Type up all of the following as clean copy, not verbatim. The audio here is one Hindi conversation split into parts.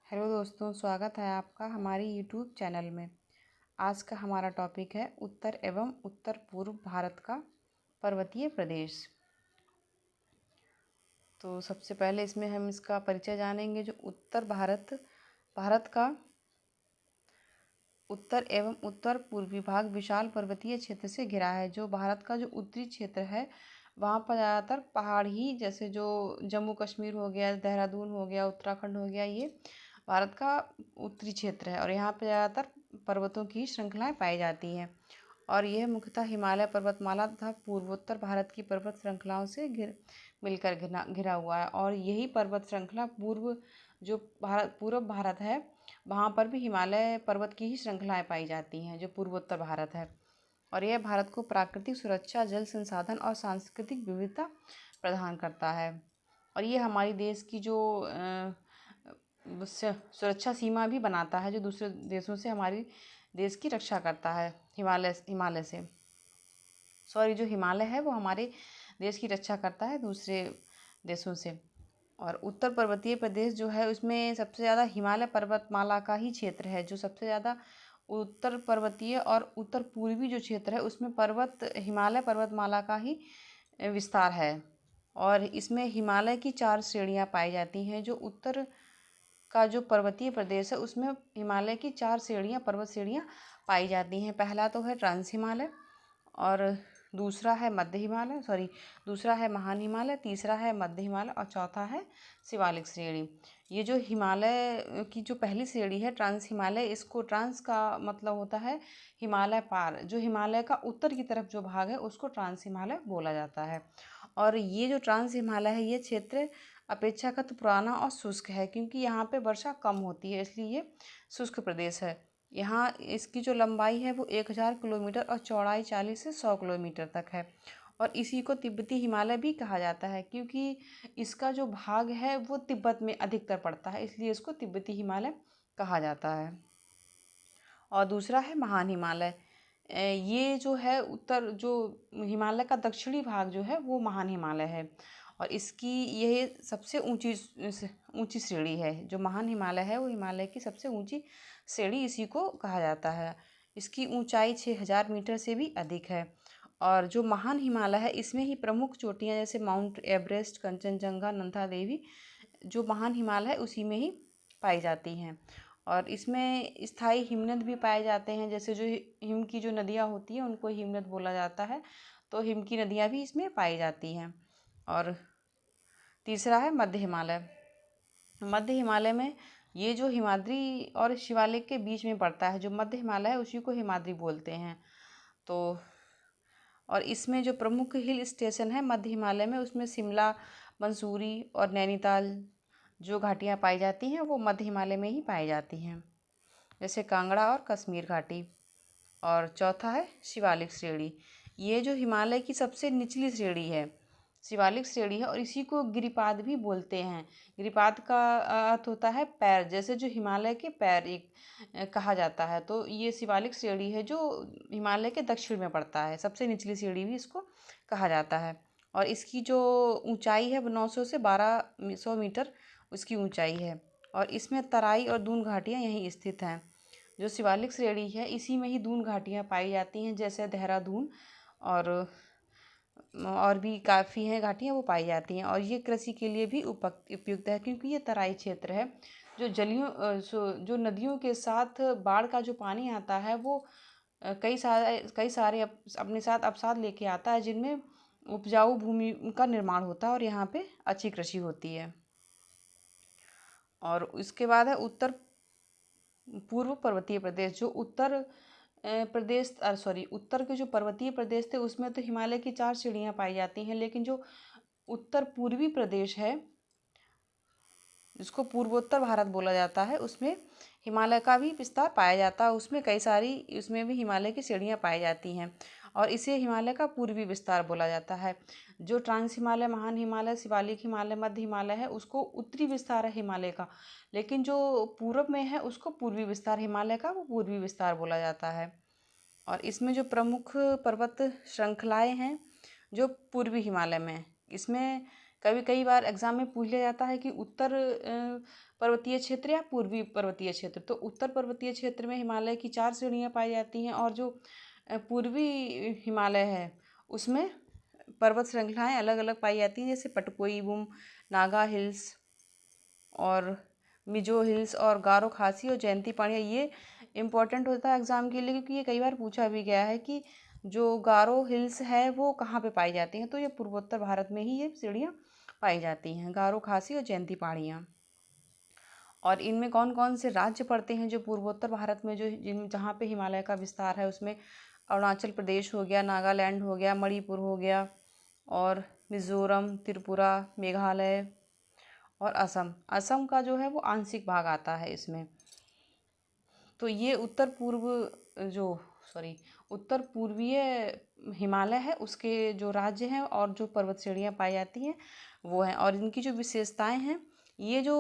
हेलो दोस्तों, स्वागत है आपका हमारे यूट्यूब चैनल में। आज का हमारा टॉपिक है उत्तर एवं उत्तर पूर्व भारत का पर्वतीय प्रदेश। तो सबसे पहले इसमें हम इसका परिचय जानेंगे। जो उत्तर भारत का उत्तर एवं उत्तर पूर्वी भाग विशाल पर्वतीय क्षेत्र से घिरा है। जो भारत का जो उत्तरी क्षेत्र है वहाँ पर ज़्यादातर पहाड़ ही, जैसे जो जम्मू कश्मीर हो गया, देहरादून हो गया, उत्तराखंड हो गया, ये भारत का उत्तरी क्षेत्र है और यहाँ पर ज़्यादातर पर्वतों की श्रृंखलाएं पाई जाती हैं। और यह मुख्यतः हिमालय पर्वतमाला तथा पूर्वोत्तर भारत की पर्वत श्रृंखलाओं से मिलकर घिरा हुआ है। और यही पर्वत श्रृंखला पूर्व भारत है, वहाँ पर भी हिमालय पर्वत की ही श्रृंखलाएं पाई जाती हैं, जो पूर्वोत्तर भारत है। और यह भारत को प्राकृतिक सुरक्षा, जल संसाधन और सांस्कृतिक विविधता प्रदान करता है। और ये हमारी देश की जो सुरक्षा सीमा भी बनाता है, जो दूसरे देशों से हमारी देश की रक्षा करता है। जो हिमालय है वो हमारे देश की रक्षा करता है दूसरे देशों से। और उत्तर पर्वतीय प्रदेश जो है उसमें सबसे ज़्यादा हिमालय पर्वतमाला का ही क्षेत्र है। जो सबसे ज़्यादा उत्तर पर्वतीय और उत्तर पूर्वी जो क्षेत्र है उसमें हिमालय पर्वतमाला का ही विस्तार है। और इसमें हिमालय की 4 श्रेणियां पाई जाती हैं। जो उत्तर का जो पर्वतीय प्रदेश है उसमें हिमालय की 4 पर्वत श्रेणियां पाई जाती हैं। पहला तो है ट्रांस हिमालय, और दूसरा है महान हिमालय, तीसरा है मध्य हिमालय और चौथा है शिवालिक श्रेणी। ये जो हिमालय की जो पहली श्रेणी है ट्रांस हिमालय, इसको ट्रांस का मतलब होता है हिमालय पार। जो हिमालय का उत्तर की तरफ जो भाग है उसको ट्रांस हिमालय बोला जाता है। और ये जो ट्रांस हिमालय है ये क्षेत्र अपेक्षाकृत पुराना और शुष्क है, क्योंकि यहाँ पे वर्षा कम होती है, इसलिए ये शुष्क प्रदेश है। यहाँ इसकी जो लंबाई है वो 1000 किलोमीटर और चौड़ाई 40 से 100 किलोमीटर तक है। और इसी को तिब्बती हिमालय भी कहा जाता है, क्योंकि इसका जो भाग है वो तिब्बत में अधिकतर पड़ता है, इसलिए इसको तिब्बती हिमालय कहा जाता है। और दूसरा है महान हिमालय। ये जो है जो हिमालय का दक्षिणी भाग जो है वो महान हिमालय है। और इसकी यह सबसे ऊंची श्रेणी है। जो महान हिमालय है वो हिमालय की सबसे ऊंची श्रेणी इसी को कहा जाता है। इसकी ऊंचाई 6000 मीटर से भी अधिक है। और जो महान हिमालय है इसमें ही प्रमुख चोटियाँ जैसे माउंट एवरेस्ट, कंचनजंगा, नंदा देवी, जो महान हिमालय है उसी में ही पाई जाती हैं। और इसमें स्थायी हिमनद भी पाए जाते हैं, जैसे जो हिम की जो नदियाँ होती हैं उनको हिमनद बोला जाता है, तो हिम की नदियाँ भी इसमें पाई जाती हैं। और तीसरा है मध्य हिमालय। मध्य हिमालय में ये जो हिमाद्री और शिवालिक के बीच में पड़ता है, जो मध्य हिमालय है उसी को हिमाद्री बोलते हैं। तो और इसमें जो प्रमुख हिल स्टेशन है मध्य हिमालय में, उसमें शिमला, मंसूरी और नैनीताल जो घाटियाँ पाई जाती हैं वो मध्य हिमालय में ही पाई जाती हैं, जैसे कांगड़ा और कश्मीर घाटी। और चौथा है शिवालिक श्रेणी। ये जो हिमालय की सबसे निचली श्रेणी है, शिवालिक श्रेणी है, और इसी को गिरिपाद भी बोलते हैं। गिरिपाद का अर्थ होता है पैर, जैसे जो हिमालय के पैर एक कहा जाता है। तो ये शिवालिक श्रेणी है जो हिमालय के दक्षिण में पड़ता है, सबसे निचली श्रेणी भी इसको कहा जाता है। और इसकी जो ऊंचाई है वो 900 से 1200 मीटर उसकी ऊंचाई है। और इसमें तराई और दून घाटियाँ यहीं स्थित हैं। जो शिवालिक श्रेणी है इसी में ही दून घाटियाँ पाई जाती हैं, जैसे देहरादून और भी काफ़ी हैं घाटियाँ वो पाई जाती हैं। और ये कृषि के लिए भी उपयुक्त है, क्योंकि ये तराई क्षेत्र है। जो नदियों के साथ बाढ़ का जो पानी आता है वो कई सारे अपने साथ अवसाद लेके आता है, जिनमें उपजाऊ भूमि का निर्माण होता है और यहाँ पे अच्छी कृषि होती है। और इसके बाद है उत्तर पूर्व पर्वतीय प्रदेश। जो उत्तर के जो पर्वतीय प्रदेश थे उसमें तो हिमालय की 4 श्रेणियां पाई जाती हैं, लेकिन जो उत्तर पूर्वी प्रदेश है जिसको पूर्वोत्तर भारत बोला जाता है उसमें हिमालय का भी विस्तार पाया जाता है। उसमें भी हिमालय की श्रेणियां पाई जाती हैं और इसे हिमालय का पूर्वी विस्तार बोला जाता है। जो ट्रांस हिमालय, महान हिमालय, शिवालिक हिमालय, मध्य हिमालय है उसको उत्तरी विस्तार है हिमालय का, लेकिन जो पूर्व में है उसको पूर्वी विस्तार, हिमालय का वो पूर्वी विस्तार बोला जाता है। और इसमें जो प्रमुख पर्वत श्रृंखलाएं हैं जो पूर्वी हिमालय में, इसमें कई बार एग्ज़ाम में पूछ लिया जाता है कि उत्तर पर्वतीय क्षेत्र या पूर्वी पर्वतीय क्षेत्र। तो उत्तर पर्वतीय क्षेत्र में हिमालय की 4 श्रेणियाँ पाई जाती हैं, और जो पूर्वी हिमालय है उसमें पर्वत श्रृंखलाएँ अलग अलग पाई जाती हैं, जैसे पटकोई-बुम, नागा हिल्स और मिजो हिल्स और गारो खासी और जयंती पाड़िया। ये इम्पोर्टेंट होता है एग्ज़ाम के लिए, क्योंकि ये कई बार पूछा भी गया है कि जो गारो हिल्स है वो कहाँ पे पाई जाती हैं। तो ये पूर्वोत्तर भारत में ही ये श्रेणियाँ पाई जाती हैं, गारो खासी और जयंती पहाड़ियाँ। और इनमें कौन कौन से राज्य पड़ते हैं जो पूर्वोत्तर भारत में, जो जहाँ पे हिमालय का विस्तार है, उसमें अरुणाचल प्रदेश हो गया, नागालैंड हो गया, मणिपुर हो गया, और मिज़ोरम, त्रिपुरा, मेघालय और असम। असम का जो है वो आंशिक भाग आता है इसमें। तो ये उत्तर पूर्वीय हिमालय है, उसके जो राज्य हैं और जो पर्वत श्रेणियाँ पाई जाती हैं वो हैं। और इनकी जो विशेषताएं हैं, ये जो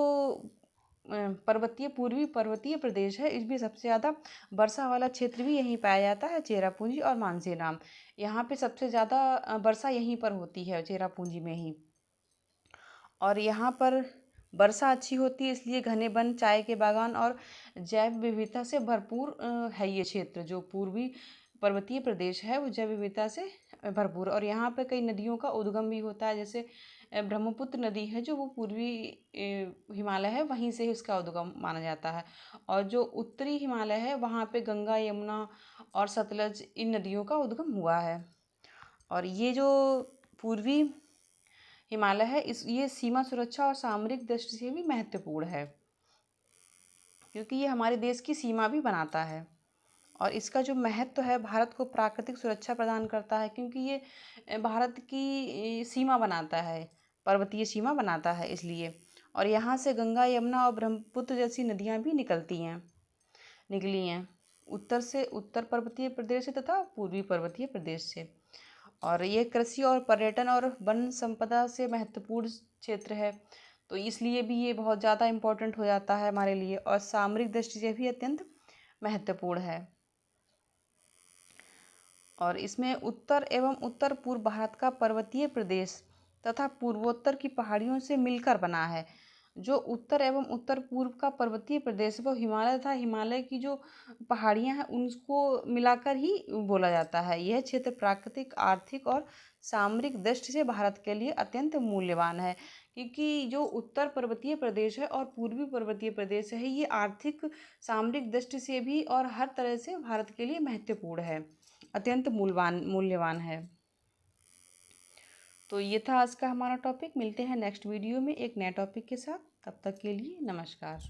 पूर्वी पर्वतीय प्रदेश है, इसमें सबसे ज़्यादा वर्षा वाला क्षेत्र भी यहीं पाया जाता है, चेरापूंजी और मानसीराम। यहाँ पे सबसे ज़्यादा वर्षा यहीं पर होती है, चेरापूंजी में ही। और यहाँ पर वर्षा अच्छी होती है, इसलिए घने वन, चाय के बागान और जैव विविधता से भरपूर है ये क्षेत्र। जो पूर्वी पर्वतीय प्रदेश है वो जैव विविधता से भरपूर। और यहाँ पे कई नदियों का उद्गम भी होता है, जैसे ब्रह्मपुत्र नदी है जो वो पूर्वी हिमालय है, वहीं से ही उसका उद्गम माना जाता है। और जो उत्तरी हिमालय है वहाँ पे गंगा, यमुना और सतलज, इन नदियों का उद्गम हुआ है। और ये जो पूर्वी हिमालय है, ये सीमा सुरक्षा और सामरिक दृष्टि से भी महत्वपूर्ण है, क्योंकि ये हमारे देश की सीमा भी बनाता है। और इसका जो महत्व है, भारत को प्राकृतिक सुरक्षा प्रदान करता है, क्योंकि ये भारत की सीमा बनाता है, पर्वतीय सीमा बनाता है इसलिए। और यहाँ से गंगा, यमुना और ब्रह्मपुत्र जैसी नदियाँ भी निकली हैं, उत्तर पर्वतीय प्रदेश से तथा पूर्वी पर्वतीय प्रदेश से। और ये कृषि और पर्यटन और वन संपदा से महत्वपूर्ण क्षेत्र है, तो इसलिए भी ये बहुत ज़्यादा इम्पोर्टेंट हो जाता है हमारे लिए, और सामरिक दृष्टि से भी अत्यंत महत्वपूर्ण है। और इसमें उत्तर एवं उत्तर पूर्व भारत का पर्वतीय प्रदेश तथा पूर्वोत्तर की पहाड़ियों से मिलकर बना है। जो उत्तर एवं उत्तर पूर्व का पर्वतीय प्रदेश वो हिमालय तथा हिमालय की जो पहाड़ियाँ हैं उनको मिलाकर ही बोला जाता है। यह क्षेत्र प्राकृतिक, आर्थिक और सामरिक दृष्टि से भारत के लिए अत्यंत मूल्यवान है, क्योंकि जो उत्तर पर्वतीय प्रदेश है और पूर्वी पर्वतीय प्रदेश है, ये आर्थिक, सामरिक दृष्टि से भी और हर तरह से भारत के लिए महत्वपूर्ण है, अत्यंत मूल्यवान है। तो ये था आज का हमारा टॉपिक। मिलते हैं नेक्स्ट वीडियो में एक नए टॉपिक के साथ। तब तक के लिए नमस्कार।